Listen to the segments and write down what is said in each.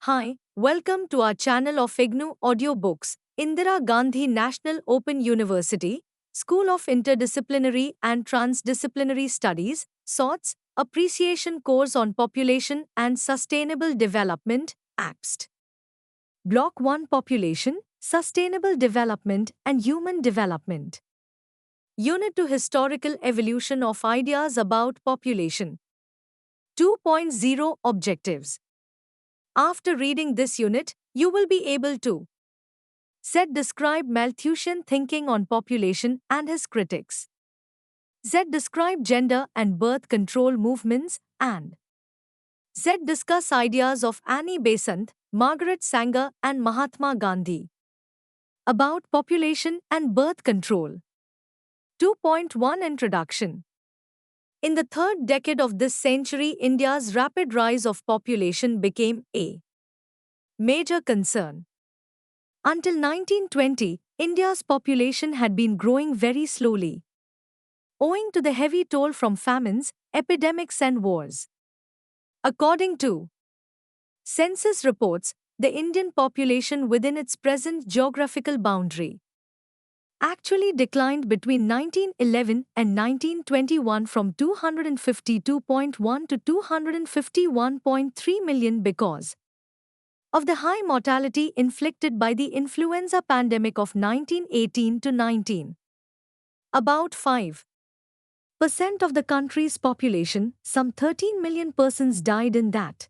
Hi, welcome to our channel of IGNOU Audiobooks. Indira Gandhi National Open University, School of Interdisciplinary and Transdisciplinary Studies, SOTS, Appreciation Course on Population and Sustainable Development, APST. Block 1 Population, Sustainable Development and Human Development. Unit 2 Historical Evolution of Ideas about Population. 2.0 Objectives. After reading this unit, you will be able to describe Malthusian thinking on population and his critics. Describe gender and birth control movements and discuss ideas of Annie Besant, Margaret Sanger and Mahatma Gandhi about population and birth control. 2.1 Introduction. In the third decade of this century, India's rapid rise of population became a major concern. Until 1920, India's population had been growing very slowly, owing to the heavy toll from famines, epidemics and wars. According to census reports, the Indian population within its present geographical boundary actually declined between 1911 and 1921 from 252.1 to 251.3 million because of the high mortality inflicted by the influenza pandemic of 1918 to 19. About 5% of the country's population, some 13 million persons, died in that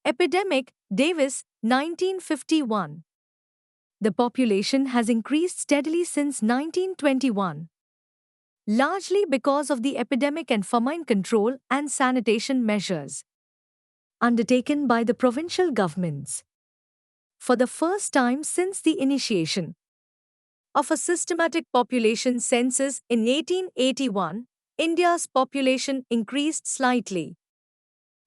epidemic. Davis, 1951. The population has increased steadily since 1921, largely because of the epidemic and famine control and sanitation measures undertaken by the provincial governments. For the first time since the initiation of a systematic population census in 1881, India's population increased slightly,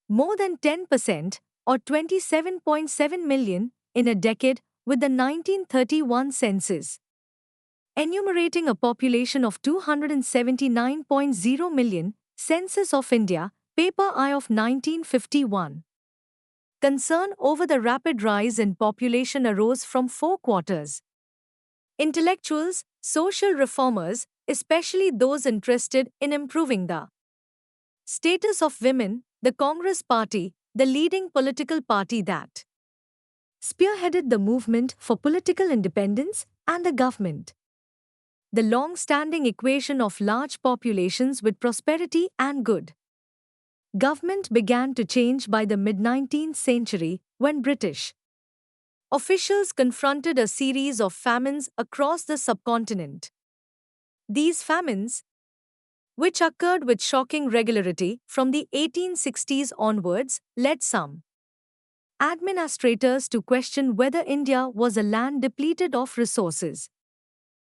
more than 10% or 27.7 million in a decade, with the 1931 census enumerating a population of 279.0 million, Census of India, Paper I of 1951. Concern over the rapid rise in population arose from four quarters. Intellectuals, social reformers, especially those interested in improving the status of women, the Congress Party, the leading political party that spearheaded the movement for political independence, and the government. The long-standing equation of large populations with prosperity and good government began to change by the mid-19th century when British officials confronted a series of famines across the subcontinent. These famines, which occurred with shocking regularity from the 1860s onwards, led some administrators to question whether India was a land depleted of resources,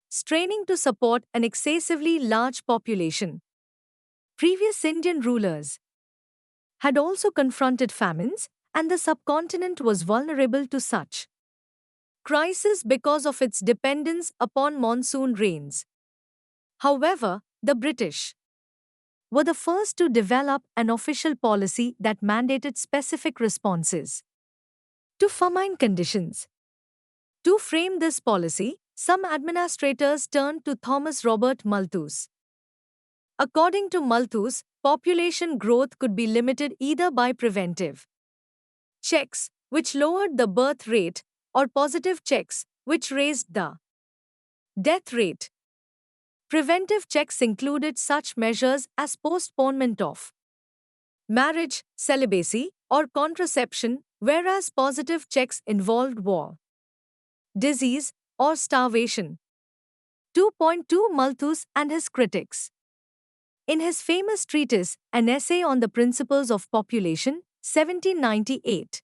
straining to support an excessively large population. Previous Indian rulers had also confronted famines, and the subcontinent was vulnerable to such crisis because of its dependence upon monsoon rains. However, the British were the first to develop an official policy that mandated specific responses to famine conditions. To frame this policy, some administrators turned to Thomas Robert Malthus. According to Malthus, population growth could be limited either by preventive checks, which lowered the birth rate, or positive checks, which raised the death rate. Preventive checks included such measures as postponement of marriage, celibacy, or contraception, whereas positive checks involved war, disease, or starvation. 2.2 Malthus and his critics. In his famous treatise, An Essay on the Principles of Population, 1798,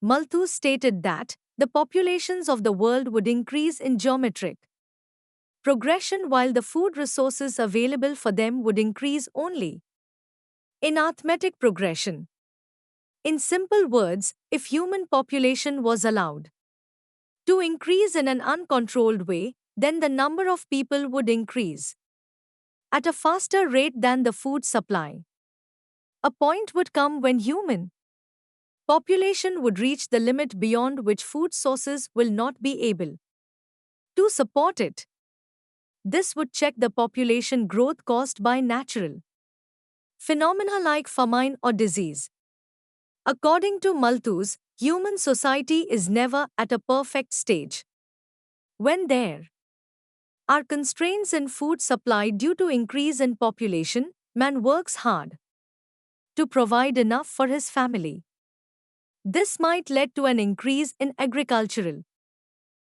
Malthus stated that the populations of the world would increase in geometric progression while the food resources available for them would increase only in arithmetic progression. In simple words, if human population was allowed to increase in an uncontrolled way, then the number of people would increase at a faster rate than the food supply. A point would come when human population would reach the limit beyond which food sources will not be able to support it. This would check the population growth caused by natural phenomena like famine or disease. According to Malthus, human society is never at a perfect stage. When there are constraints in food supply due to increase in population, man works hard to provide enough for his family. This might lead to an increase in agricultural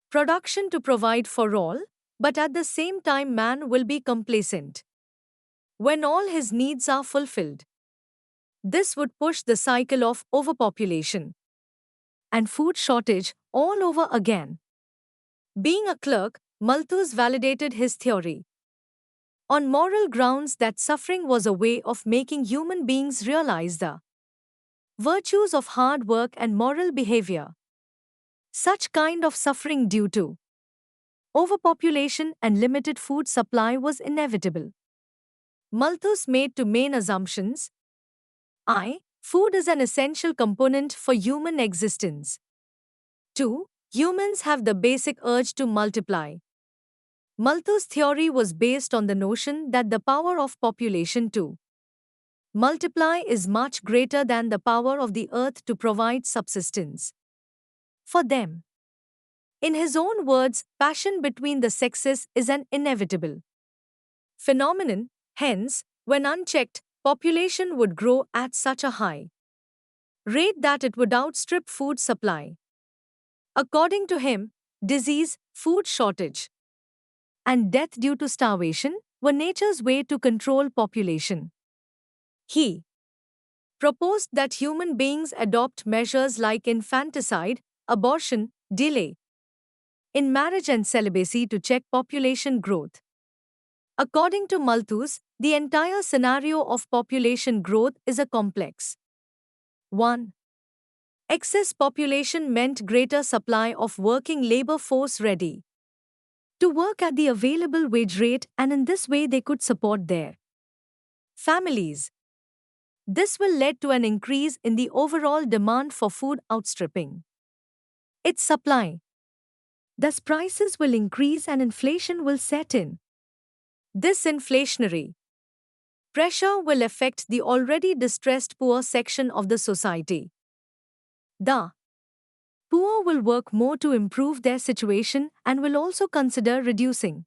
production to provide for all, but at the same time man will be complacent when all his needs are fulfilled. This would push the cycle of overpopulation and food shortage all over again. Being a clerk, Malthus validated his theory on moral grounds that suffering was a way of making human beings realize the virtues of hard work and moral behavior. Such kind of suffering due to overpopulation and limited food supply was inevitable. Malthus made two main assumptions. I. Food is an essential component for human existence. 2. Humans have the basic urge to multiply. Malthus' theory was based on the notion that the power of population to multiply is much greater than the power of the earth to provide subsistence for them. In his own words, passion between the sexes is an inevitable phenomenon, hence, when unchecked, population would grow at such a high rate that it would outstrip food supply. According to him, disease, food shortage, and death due to starvation were nature's way to control population. He proposed that human beings adopt measures like infanticide, abortion, delay in marriage and celibacy to check population growth. According to Malthus, the entire scenario of population growth is a complex 1. Excess population meant greater supply of working labor force ready to work at the available wage rate, and in this way they could support their families. This will lead to an increase in the overall demand for food outstripping its supply. Thus prices will increase and inflation will set in. This inflationary pressure will affect the already distressed poor section of the society. The poor will work more to improve their situation and will also consider reducing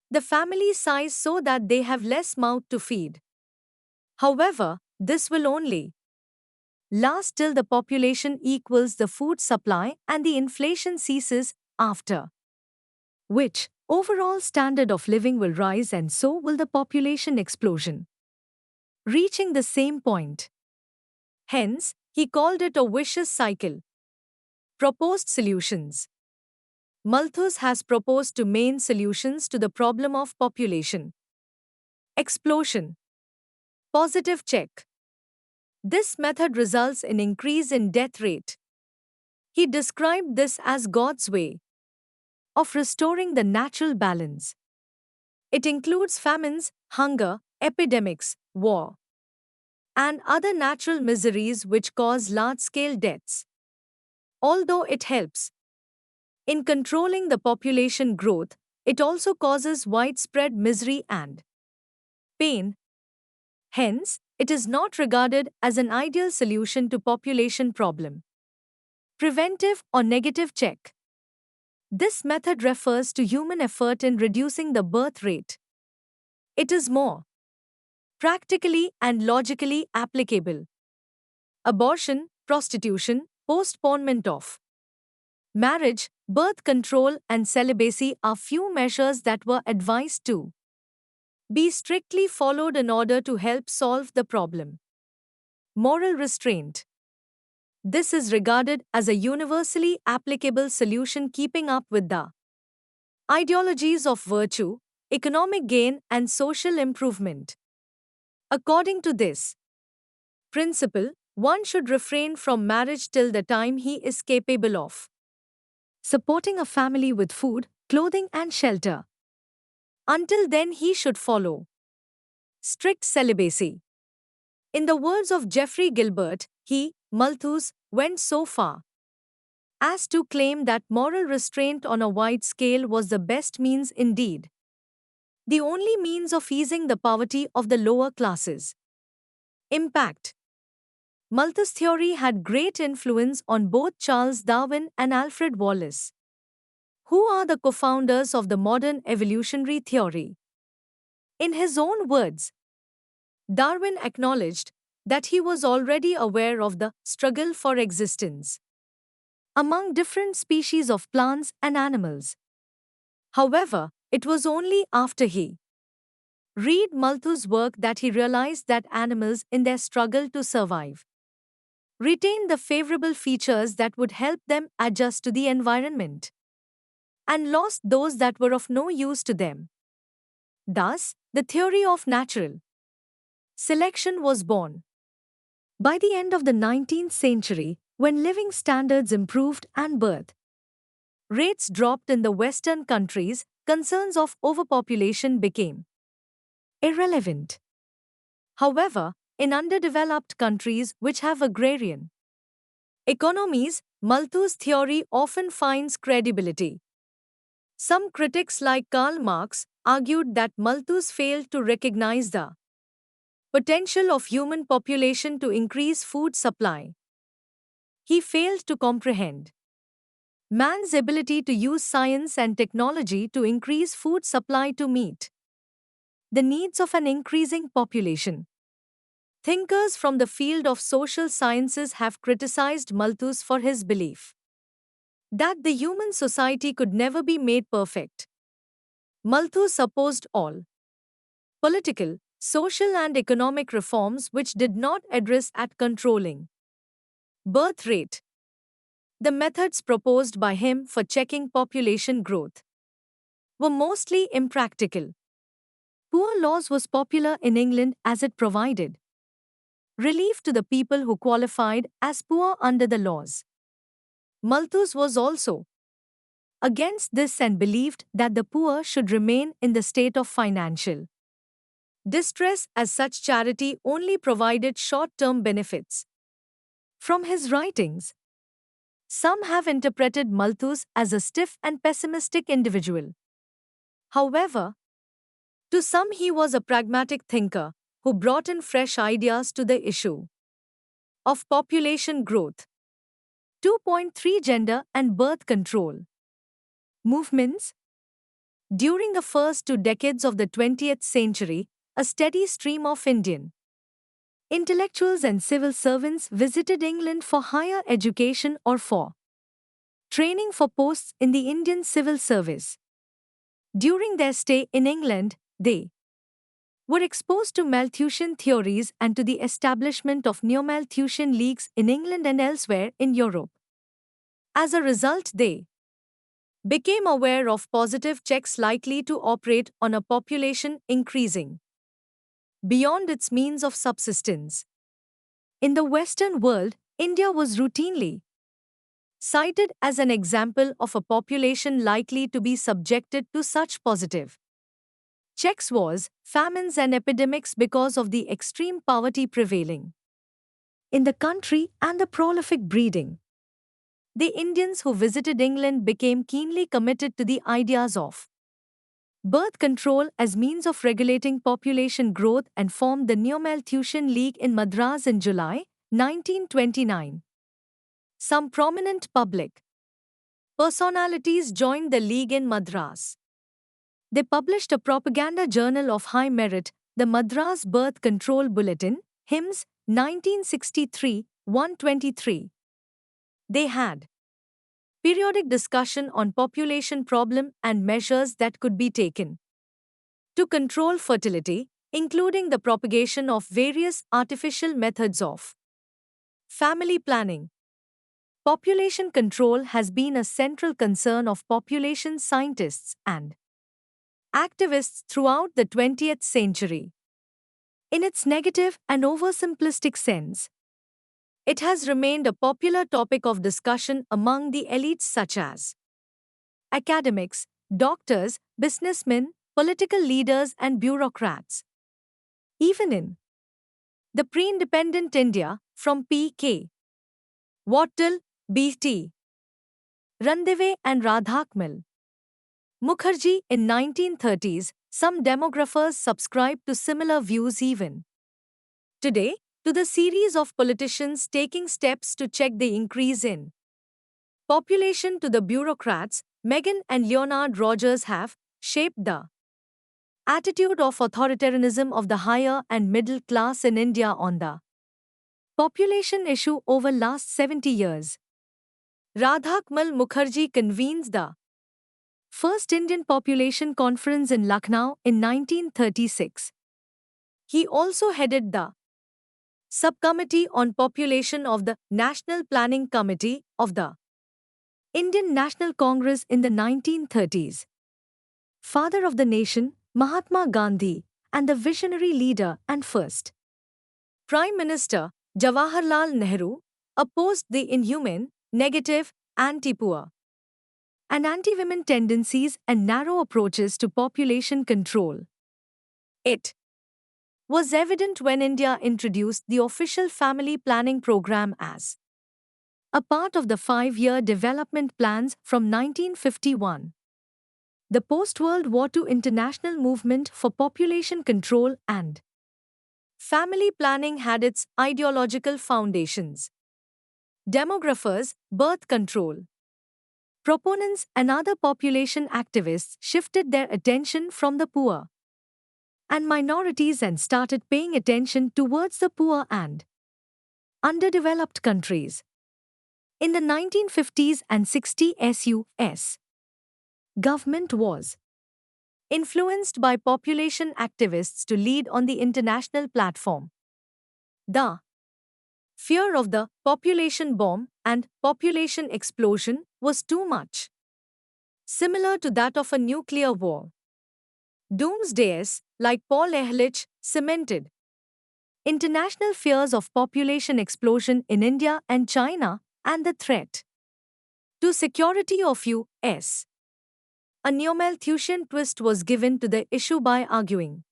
the family size so that they have less mouth to feed. However, this will only last till the population equals the food supply and the inflation ceases, after which overall standard of living will rise and so will the population explosion, reaching the same point. Hence, he called it a vicious cycle. Proposed solutions. Malthus has proposed two main solutions to the problem of population explosion. Positive check. This method results in increase in death rate. He described this as God's way of restoring the natural balance. It includes famines, hunger, epidemics, war, and other natural miseries which cause large-scale deaths. Although it helps in controlling the population growth, it also causes widespread misery and pain. Hence, it is not regarded as an ideal solution to population problem. Preventive or negative check. This method refers to human effort in reducing the birth rate. It is more practically and logically applicable. Abortion, prostitution, postponement of marriage, birth control, and celibacy are few measures that were advised to be strictly followed in order to help solve the problem. Moral restraint. This is regarded as a universally applicable solution keeping up with the ideologies of virtue, economic gain, and social improvement. According to this principle, one should refrain from marriage till the time he is capable of supporting a family with food, clothing, and shelter. Until then, he should follow strict celibacy. In the words of Geoffrey Gilbert, he Malthus went so far as to claim that moral restraint on a wide scale was the best means indeed, the only means of easing the poverty of the lower classes. Impact. Malthus' theory had great influence on both Charles Darwin and Alfred Wallace, who are the co-founders of the modern evolutionary theory. In his own words, Darwin acknowledged that he was already aware of the struggle for existence among different species of plants and animals. However, it was only after he read Malthus' work that he realized that animals, in their struggle to survive, retained the favorable features that would help them adjust to the environment and lost those that were of no use to them. Thus, the theory of natural selection was born. By the end of the 19th century, when living standards improved and birth rates dropped in the Western countries, concerns of overpopulation became irrelevant. However, in underdeveloped countries which have agrarian economies, Malthus' theory often finds credibility. Some critics like Karl Marx argued that Malthus failed to recognize the potential of human population to increase food supply. He failed to comprehend man's ability to use science and technology to increase food supply to meet the needs of an increasing population. Thinkers from the field of social sciences have criticized Malthus for his belief that the human society could never be made perfect. Malthus opposed all political, social, and economic reforms which did not address at controlling birth rate. The methods proposed by him for checking population growth were mostly impractical. Poor laws was popular in England as it provided relief to the people who qualified as poor under the laws. Malthus was also against this and believed that the poor should remain in the state of financial distress, as such charity only provided short-term benefits. From his writings, some have interpreted Malthus as a stiff and pessimistic individual. However, to some he was a pragmatic thinker who brought in fresh ideas to the issue of population growth. 2.3 Gender and birth control movements. During the first 2 decades of the 20th century, a steady stream of Indian intellectuals and civil servants visited England for higher education or for training for posts in the Indian civil service. During their stay in England, they were exposed to Malthusian theories and to the establishment of neo-Malthusian leagues in England and elsewhere in Europe. As a result, they became aware of positive checks likely to operate on a population increasing beyond its means of subsistence. In the Western world, India was routinely cited as an example of a population likely to be subjected to such positive checks: wars, famines, and epidemics because of the extreme poverty prevailing in the country and the prolific breeding. The Indians who visited England became keenly committed to the ideas of birth control as means of regulating population growth and formed the Neo-Malthusian League in Madras in July 1929. Some prominent public personalities joined the League in Madras. They published a propaganda journal of high merit, the Madras Birth Control Bulletin, HIMS, 1963, 123. They had periodic discussion on population problem and measures that could be taken to control fertility, including the propagation of various artificial methods of family planning. Population control has been a central concern of population scientists and activists throughout the 20th century. In its negative and oversimplistic sense, it has remained a popular topic of discussion among the elites such as academics, doctors, businessmen, political leaders, and bureaucrats. Even in the pre-independent India, from p.k. Wattal, B.T. Randeve and Radhakmal Mukherjee in 1930s. Some demographers subscribe to similar views even today, to the series of politicians taking steps to check the increase in population to the bureaucrats. Meghan and Leonard Rogers have shaped the attitude of authoritarianism of the higher and middle class in India on the population issue over last 70 years. Radhakmal Mukherjee convenes the first Indian Population Conference in Lucknow in 1936. He also headed the subcommittee on population of the National Planning Committee of the Indian National Congress in the 1930s. Father of the nation, Mahatma Gandhi, and the visionary leader and first Prime Minister, Jawaharlal Nehru, opposed the inhumane, negative, anti-poor, and anti-women tendencies and narrow approaches to population control. It was evident when India introduced the official family planning program as a part of the 5-year development plans from 1951. The post-World War II international movement for population control and family planning had its ideological foundations. Demographers, birth control proponents, and other population activists shifted their attention from the poor and minorities and started paying attention towards the poor and underdeveloped countries. In the 1950s and 60s, U.S. government was influenced by population activists to lead on the international platform. The fear of the population bomb and population explosion was too much, similar to that of a nuclear war. Doomsdayists like Paul Ehrlich cemented international fears of population explosion in India and China and the threat to security of U.S. A neo-Malthusian twist was given to the issue by arguing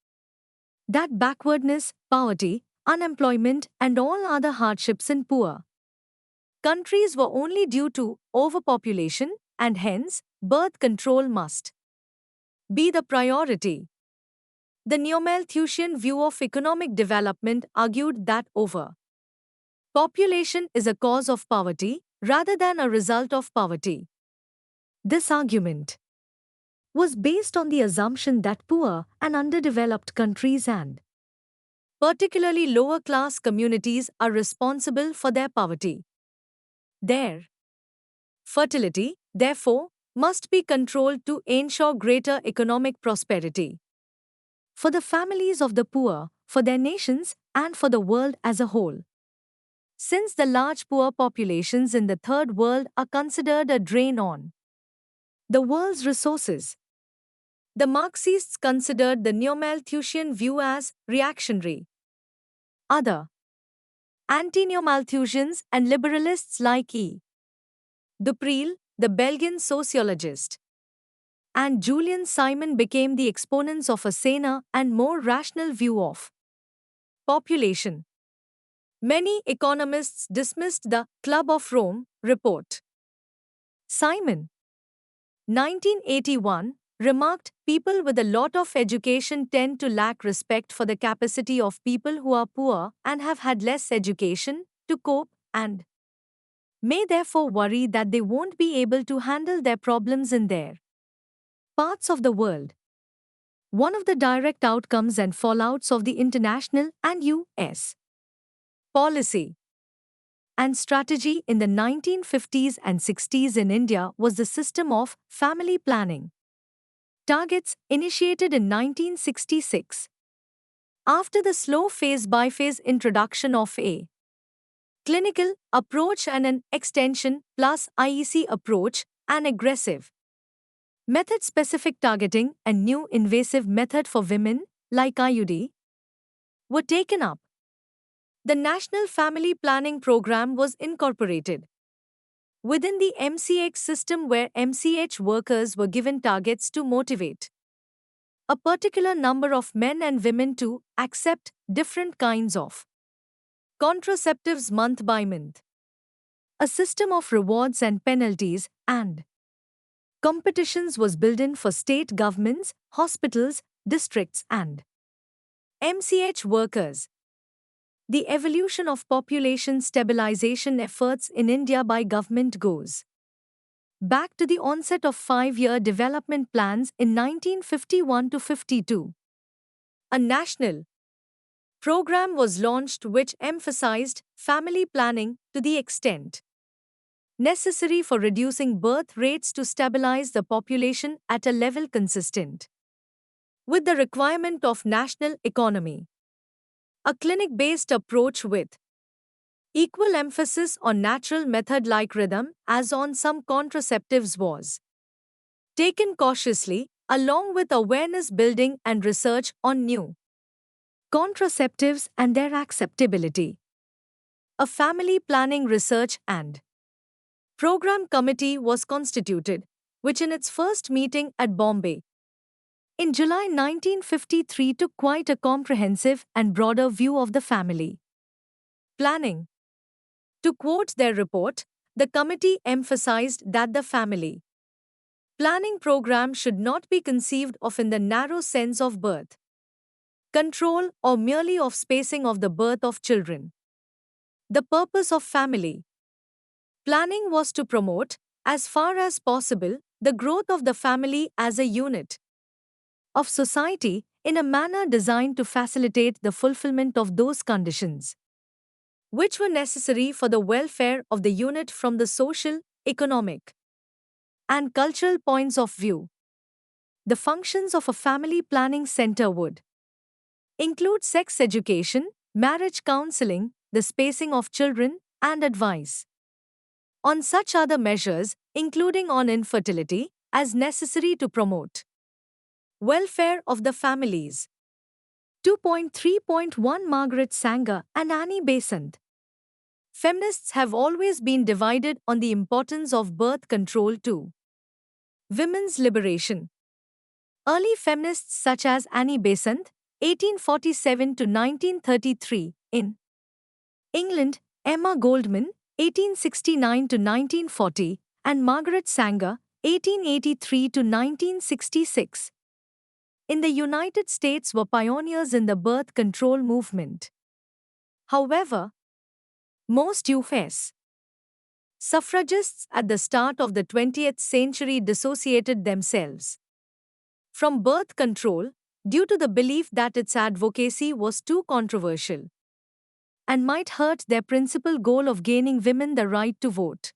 that backwardness, poverty, unemployment, and all other hardships in poor countries were only due to overpopulation, and hence, birth control must be the priority. The neo-Malthusian view of economic development argued that overpopulation is a cause of poverty rather than a result of poverty. This argument was based on the assumption that poor and underdeveloped countries and particularly lower-class communities are responsible for their poverty. Their fertility, therefore, must be controlled to ensure greater economic prosperity for the families of the poor, for their nations, and for the world as a whole. Since the large poor populations in the Third World are considered a drain on the world's resources, the Marxists considered the neo-Malthusian view as reactionary. Other anti-neo-Malthusians and liberalists like E. Dupreel, the Belgian sociologist, and Julian Simon became the exponents of a saner and more rational view of population. Many economists dismissed the Club of Rome report. Simon, 1981, remarked, people with a lot of education tend to lack respect for the capacity of people who are poor and have had less education to cope and may therefore worry that they won't be able to handle their problems in their parts of the world. One of the direct outcomes and fallouts of the international and U.S. policy and strategy in the 1950s and 60s in India was the system of family planning targets initiated in 1966. After the slow phase-by-phase introduction of a clinical approach and an extension plus IEC approach, an aggressive method-specific targeting and new invasive method for women, like IUD, were taken up. The National Family Planning Program was incorporated within the MCH system, where MCH workers were given targets to motivate a particular number of men and women to accept different kinds of contraceptives month by month. A system of rewards and penalties and competitions was built in for state governments, hospitals, districts, and MCH workers. The evolution of population stabilization efforts in India by government goes back to the onset of five-year development plans in 1951 to 52. A national program was launched which emphasized family planning to the extent necessary for reducing birth rates to stabilize the population at a level consistent with the requirement of national economy. A clinic-based approach with equal emphasis on natural method like rhythm as on some contraceptives was taken cautiously, along with awareness building and research on new contraceptives and their acceptability. A family planning research and program committee was constituted, which in its first meeting at Bombay in July 1953 took quite a comprehensive and broader view of the family planning. To quote their report, the committee emphasized that the family planning program should not be conceived of in the narrow sense of birth control or merely of spacing of the birth of children. The purpose of family planning was to promote, as far as possible, the growth of the family as a unit of society in a manner designed to facilitate the fulfillment of those conditions which were necessary for the welfare of the unit from the social, economic, and cultural points of view. The functions of a family planning center would include sex education, marriage counseling, the spacing of children, and advice on such other measures, including on infertility, as necessary to promote welfare of the families. 2.3.1 Margaret Sanger and Annie Besant. Feminists have always been divided on the importance of birth control to women's liberation. Early feminists such as Annie Besant, 1847 to 1933, in England, Emma Goldman, 1869 to 1940, and Margaret Sanger, 1883 to 1966, in the United States were pioneers in the birth control movement. However, most U.S. suffragists at the start of the 20th century dissociated themselves from birth control due to the belief that its advocacy was too controversial and might hurt their principal goal of gaining women the right to vote.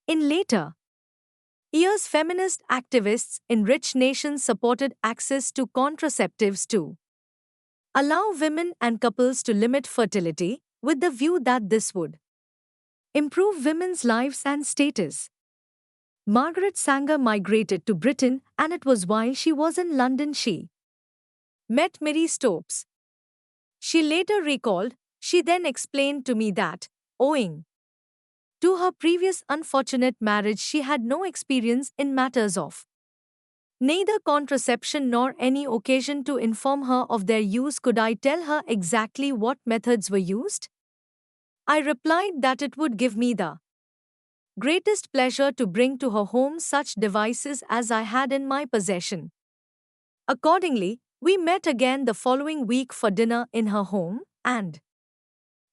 In later years, feminist activists in rich nations supported access to contraceptives to allow women and couples to limit fertility, with the view that this would improve women's lives and status. Margaret Sanger migrated to Britain, and it was while she was in London she met Mary Stopes. She later recalled, she then explained to me that, owing to her previous unfortunate marriage, she had no experience in matters of neither contraception nor any occasion to inform her of their use. Could I tell her exactly what methods were used? I replied that it would give me the greatest pleasure to bring to her home such devices as I had in my possession. Accordingly, we met again the following week for dinner in her home, and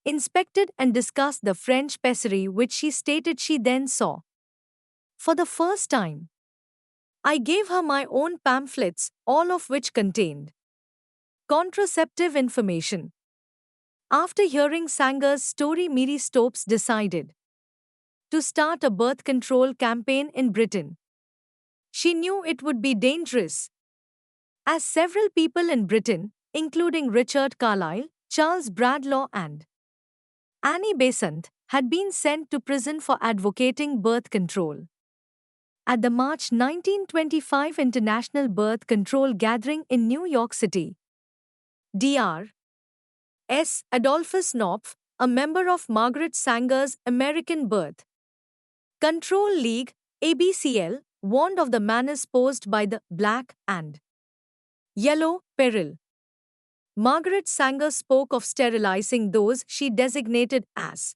inspected and discussed the French pessary which she stated she then saw for the first time. I gave her my own pamphlets, all of which contained contraceptive information. After hearing Sanger's story, Mary Stopes decided to start a birth control campaign in Britain. She knew it would be dangerous, as several people in Britain, including Richard Carlisle, Charles Bradlaugh, and Annie Besant, had been sent to prison for advocating birth control. At the March 1925 International Birth Control Gathering in New York City, Dr. S. Adolphus Knopf, a member of Margaret Sanger's American Birth Control League, ABCL, warned of the menace posed by the black and yellow peril. Margaret Sanger spoke of sterilizing those she designated as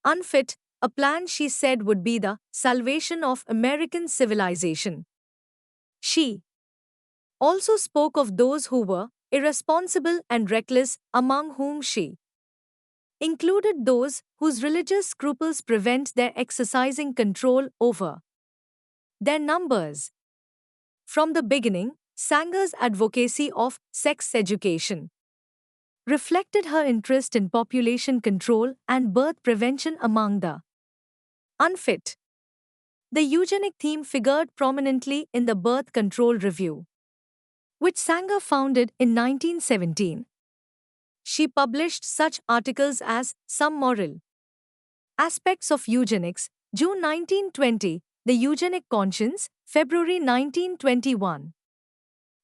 unfit a plan she said would be the salvation of American civilization. She also spoke of those who were irresponsible and reckless, among whom she included those whose religious scruples prevent their exercising control over their numbers. From the beginning, Sanger's advocacy of sex education reflected her interest in population control and birth prevention among the unfit. The eugenic theme figured prominently in the Birth Control Review, which Sanger founded in 1917. She published such articles as Some Moral Aspects of Eugenics, June 1920, The Eugenic Conscience, February 1921.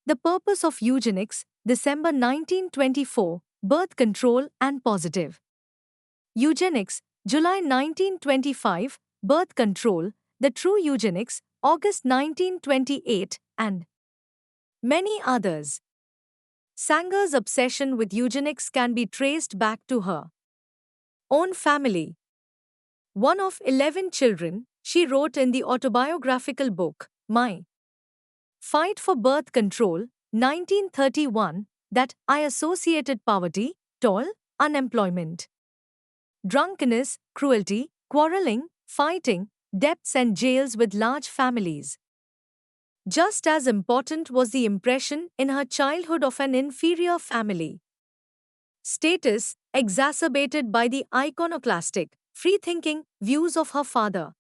The Purpose of Eugenics, December 1924, Birth Control and Positive Eugenics, July 1925, Birth Control, The True Eugenics, August 1928, and many others. Sanger's obsession with eugenics can be traced back to her own family. One of 11 children, she wrote in the autobiographical book, My Fight for Birth Control, 1931, that I associated poverty, toil, unemployment, drunkenness, cruelty, quarreling, fighting, debts and jails with large families. Just as important was the impression in her childhood of an inferior family status, exacerbated by the iconoclastic, free-thinking views of her father,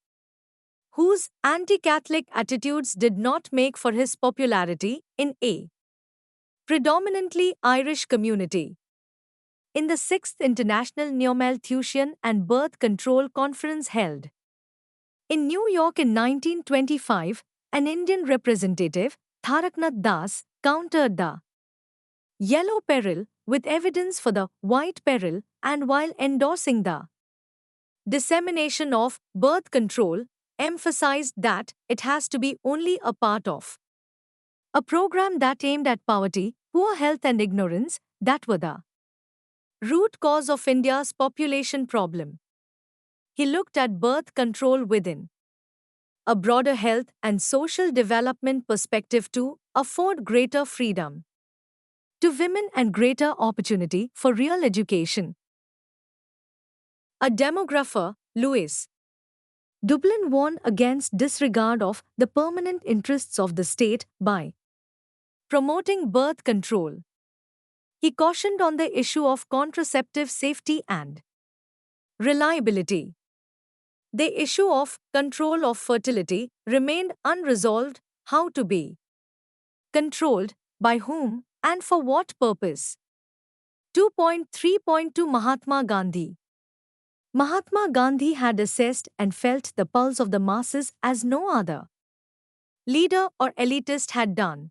whose anti-Catholic attitudes did not make for his popularity in a predominantly Irish community. In the 6th International Neo-Malthusian and Birth Control Conference held in New York in 1925, an Indian representative, Tharaknath Das, countered the yellow peril with evidence for the white peril, and while endorsing the dissemination of birth control, emphasized that it has to be only a part of a program that aimed at poverty, poor health and ignorance, that were the root cause of India's population problem. He looked at birth control within a broader health and social development perspective to afford greater freedom to women and greater opportunity for real education. A demographer, Louis Dublin warned against disregard of the permanent interests of the state by promoting birth control. He cautioned on the issue of contraceptive safety and reliability. The issue of control of fertility remained unresolved. How to be controlled, by whom, and for what purpose? 2.3.2 Mahatma Gandhi. Mahatma Gandhi had assessed and felt the pulse of the masses as no other leader or elitist had done.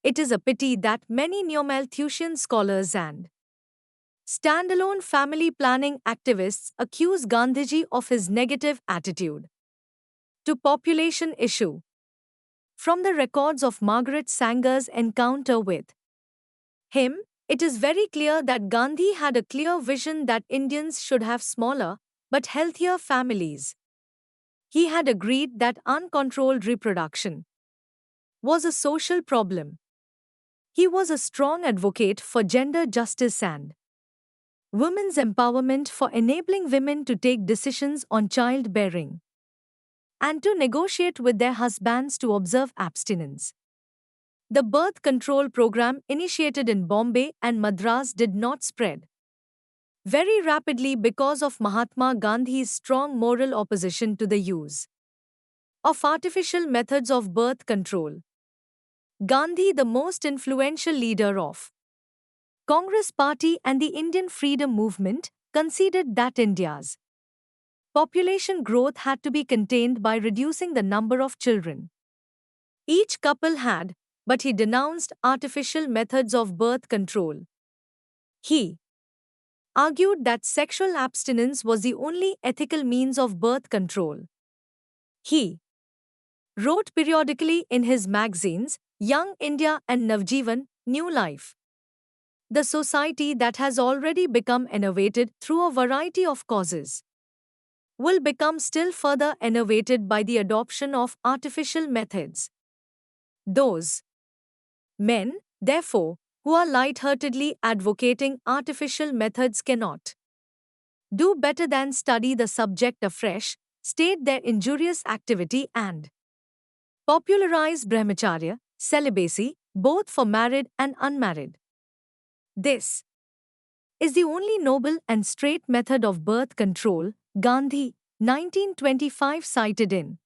It is a pity that many neo-Malthusian scholars and standalone family planning activists accuse Gandhiji of his negative attitude to population issue. From the records of Margaret Sanger's encounter with him, it is very clear that Gandhi had a clear vision that Indians should have smaller but healthier families. He had agreed that uncontrolled reproduction was a social problem. He was a strong advocate for gender justice and women's empowerment, for enabling women to take decisions on childbearing and to negotiate with their husbands to observe abstinence. The birth control program initiated in Bombay and Madras did not spread very rapidly because of Mahatma Gandhi's strong moral opposition to the use of artificial methods of birth control. Gandhi, the most influential leader of Congress Party and the Indian freedom movement, considered that India's population growth had to be contained by reducing the number of children each couple had, but he denounced artificial methods of birth control. He argued that sexual abstinence was the only ethical means of birth control. He wrote periodically in his magazines, Young India and Navjeevan, New Life, the society that has already become enervated through a variety of causes. will become still further enervated by the adoption of artificial methods. Those men, therefore, who are lightheartedly advocating artificial methods cannot do better than study the subject afresh, state their injurious activity, and popularize brahmacharya, celibacy, both for married and unmarried. This is the only noble and straight method of birth control, Gandhi, 1925 cited in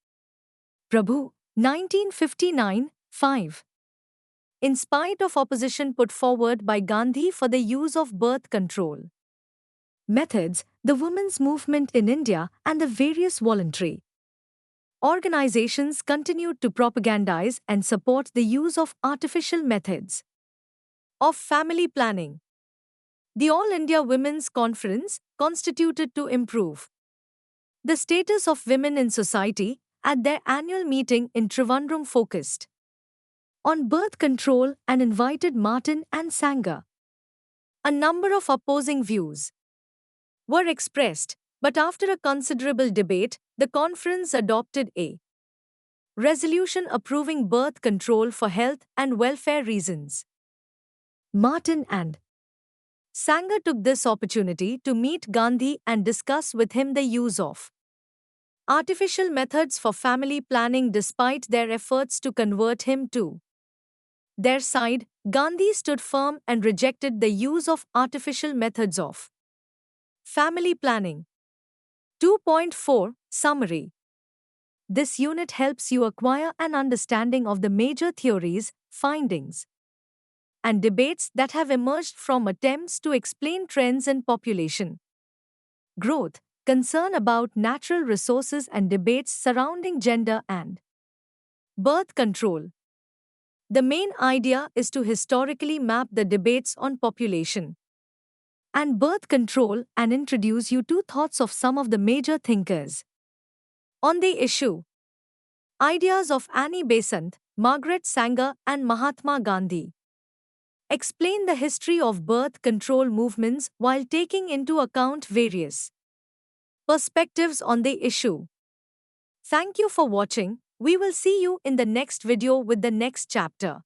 Prabhu, 1959, 5. In spite of opposition put forward by Gandhi for the use of birth control methods, the women's movement in India and the various voluntary organizations continued to propagandize and support the use of artificial methods of family planning. The All India Women's Conference, constituted to improve the status of women in society, at their annual meeting in Trivandrum focused on birth control and invited Martin and Sanger. A number of opposing views were expressed, but after a considerable debate, the conference adopted a resolution approving birth control for health and welfare reasons. Martin and Sanger took this opportunity to meet Gandhi and discuss with him the use of artificial methods for family planning despite their efforts to convert him to their side. Gandhi stood firm and rejected the use of artificial methods of family planning. 2.4 Summary. This unit helps you acquire an understanding of the major theories, findings, and debates that have emerged from attempts to explain trends in population growth, concern about natural resources, and debates surrounding gender and birth control. The main idea is to historically map the debates on population and birth control and introduce you to thoughts of some of the major thinkers on the issue. Ideas of Annie Besant, Margaret Sanger, and Mahatma Gandhi explain the history of birth control movements while taking into account various perspectives on the issue. Thank you for watching. We will see you in the next video with the next chapter.